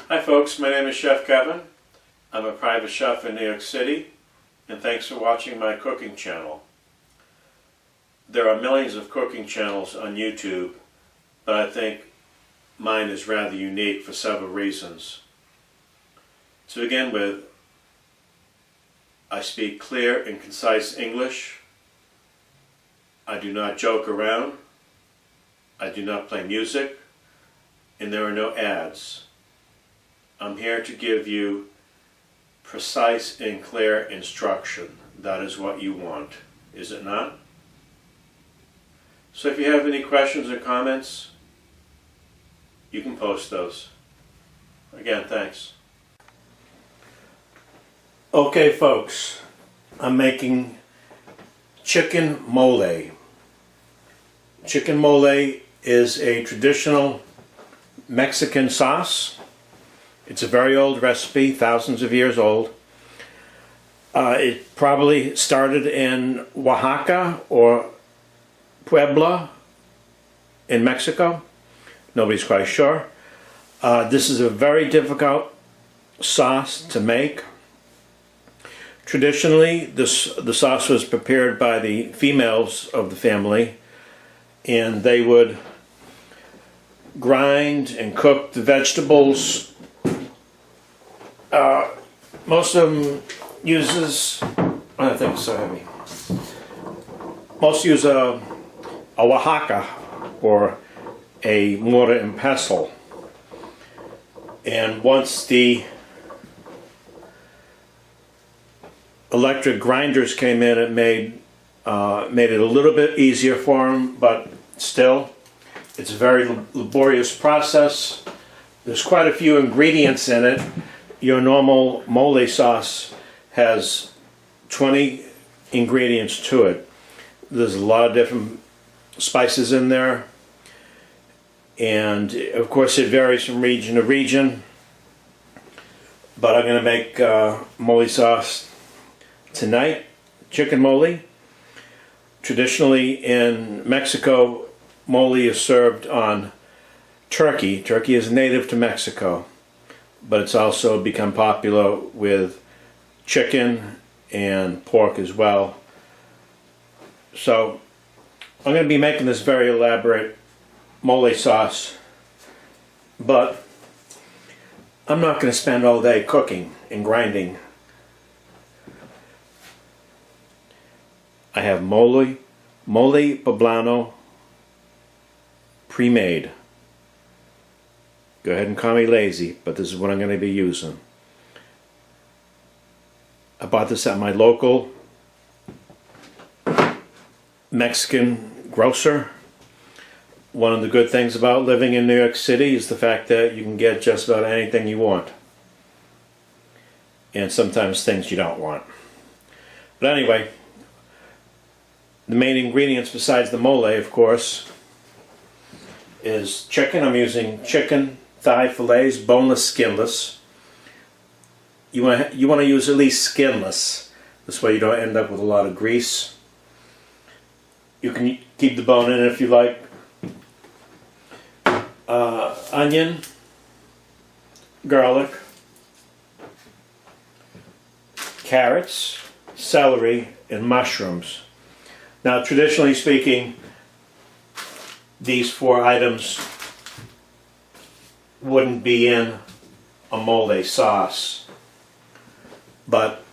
Hi folks, my name is Chef Kevin. I'm a private chef in New York City, and thanks for watching my cooking channel. There are millions of cooking channels on YouTube, but I think mine is rather unique for several reasons. To begin with, I speak clear and concise English. I do not joke around. I do not play music, and there are no ads. I'm here to give you precise and clear instruction. That is what you want, is it not? So if you have any questions or comments, you can post those. Again, thanks. Okay folks, I'm making chicken mole. Chicken mole is a traditional Mexican sauce. It's a very old recipe, thousands of years old. It probably started in Oaxaca or Puebla in Mexico. Nobody's quite sure. This is a very difficult sauce to make. Traditionally, the sauce was prepared by the females of the family, and they would grind and cook the vegetables. Most of them uses, I think it's so heavy. Most use a Oaxaca or a mortar and pestle. And once the electric grinders came in, it made it a little bit easier for them, but still, it's a very laborious process. There's quite a few ingredients in it. Your normal mole sauce has 20 ingredients to it. There's a lot of different spices in there, and of course it varies from region to region, but I'm going to make mole sauce tonight, chicken mole. Traditionally in Mexico, mole is served on turkey. Turkey is native to Mexico, but it's also become popular with chicken and pork as well. So I'm going to be making this very elaborate mole sauce, but I'm not going to spend all day cooking and grinding. I have mole poblano pre-made. Go ahead and call me lazy, but this is what I'm going to be using. I bought this at my local Mexican grocer. One of the good things about living in New York City is the fact that you can get just about anything you want. And sometimes things you don't want. But anyway, the main ingredients besides the mole, of course, is chicken. I'm using chicken thigh fillets, boneless, skinless. You want to use at least skinless. This way you don't end up with a lot of grease. You can keep the bone in if you like. Onion, garlic, carrots, celery, and mushrooms. Now, traditionally speaking, these four items wouldn't be in a mole sauce, but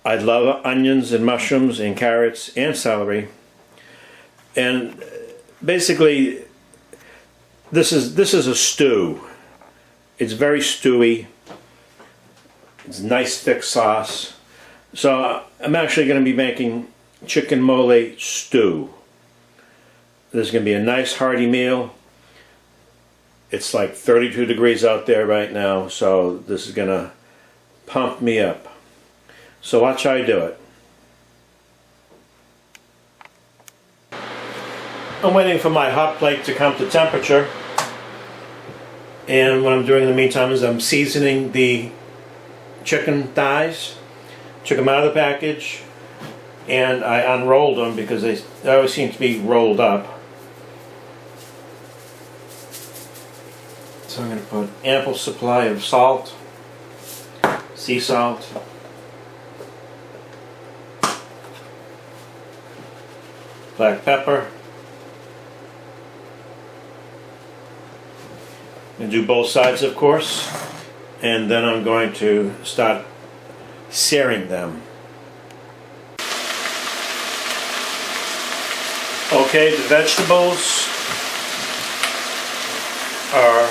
I love onions and mushrooms and carrots and celery, and basically this is a stew. It's very stewy. It's a nice thick sauce. So I'm actually going to be making chicken mole stew. This is going to be a nice hearty meal. It's like 32 degrees out there right now, so this is going to pump me up. So watch how I do it. I'm waiting for my hot plate to come to temperature, and what I'm doing in the meantime is I'm seasoning the chicken thighs. Took them out of the package and I unrolled them because they always seem to be rolled up. So I'm going to put ample supply of salt, sea salt, black pepper, and do both sides, of course, and then I'm going to start searing them. Okay, the vegetables are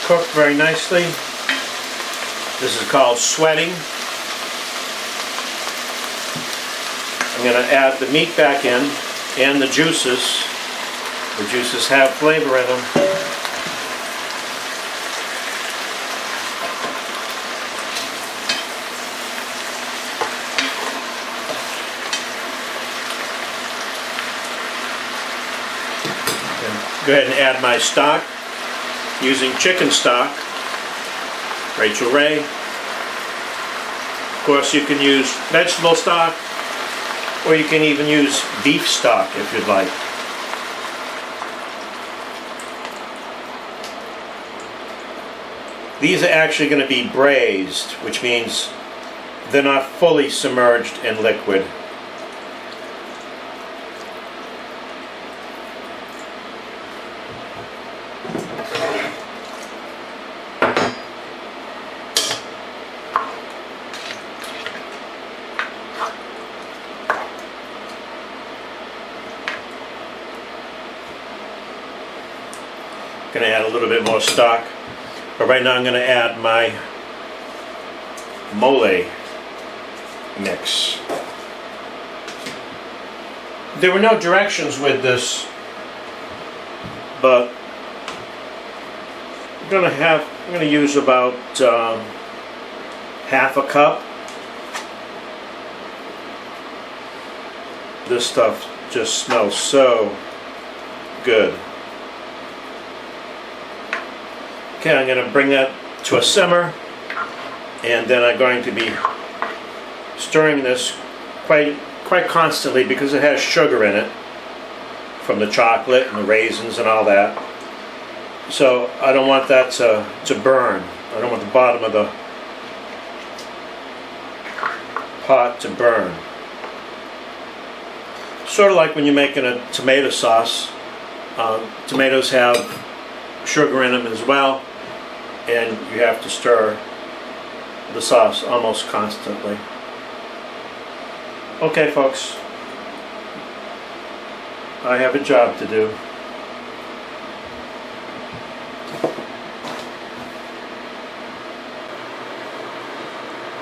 cooked very nicely. This is called sweating. I'm going to add the meat back in and the juices. The juices have flavor in them. Go ahead and add my stock using chicken stock, Rachael Ray. Of course, you can use vegetable stock, or you can even use beef stock if you'd like. These are actually going to be braised, which means they're not fully submerged in liquid. Going to add a little bit more stock, but right now I'm going to add my mole mix. There were no directions with this, but I'm going to use about half a cup. This stuff just smells so good. Okay, I'm going to bring that to a simmer, and then I'm going to be stirring this quite constantly because it has sugar in it from the chocolate and the raisins and all that. So I don't want that to burn. I don't want the bottom of the pot to burn. Sort of like when you're making a tomato sauce. Tomatoes have sugar in them as well, and you have to stir the sauce almost constantly. Okay, folks, I have a job to do.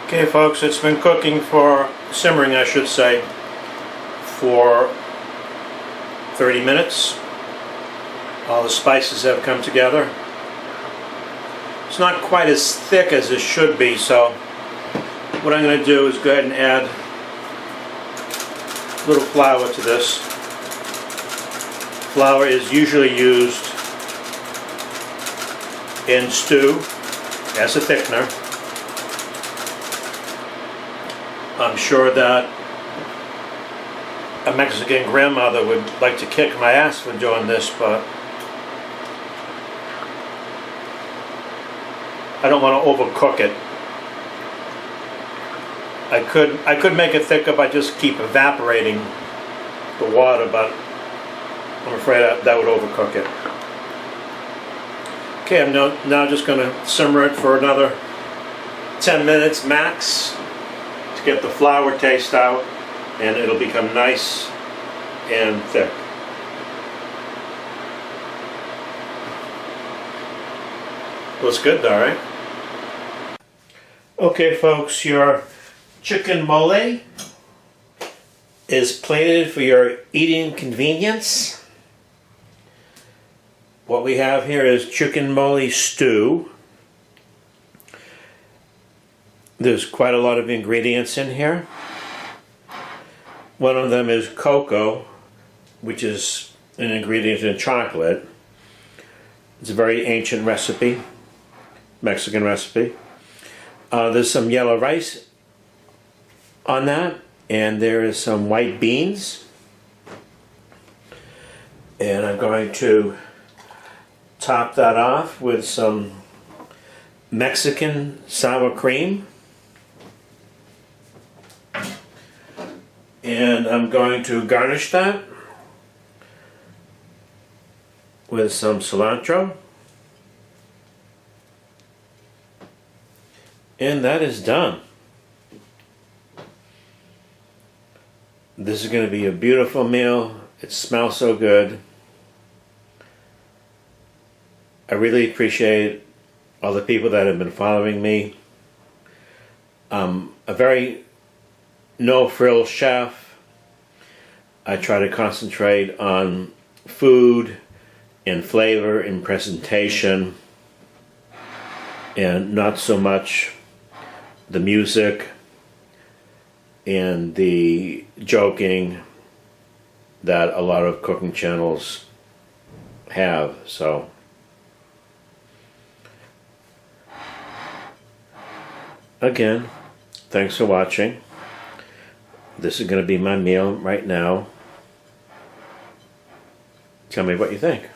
Okay, folks, it's been cooking simmering I should say, for 30 minutes. All the spices have come together. It's not quite as thick as it should be, so what I'm going to do is go ahead and add a little flour to this. Flour is usually used in stew as a thickener. I'm sure that a Mexican grandmother would like to kick my ass for doing this, but I don't want to overcook it. I could make it thicker if I just keep evaporating the water, but I'm afraid that would overcook it. Okay, I'm now just going to simmer it for another 10 minutes max to get the flour taste out, and it'll become nice and thick. Looks good though, right? Okay, folks, your chicken mole is plated for your eating convenience. What we have here is chicken mole stew. There's quite a lot of ingredients in here. One of them is cocoa, which is an ingredient in chocolate. It's a very ancient recipe, Mexican recipe. There's some yellow rice on that, and there is some white beans. And I'm going to top that off with some Mexican sour cream. And I'm going to garnish that with some cilantro. And that is done. This is going to be a beautiful meal. It smells so good. I really appreciate all the people that have been following me. I'm a very no-frill chef. I try to concentrate on food and flavor and presentation, and not so much the music and the joking that a lot of cooking channels have. So again, thanks for watching. This is going to be my meal right now. Tell me what you think.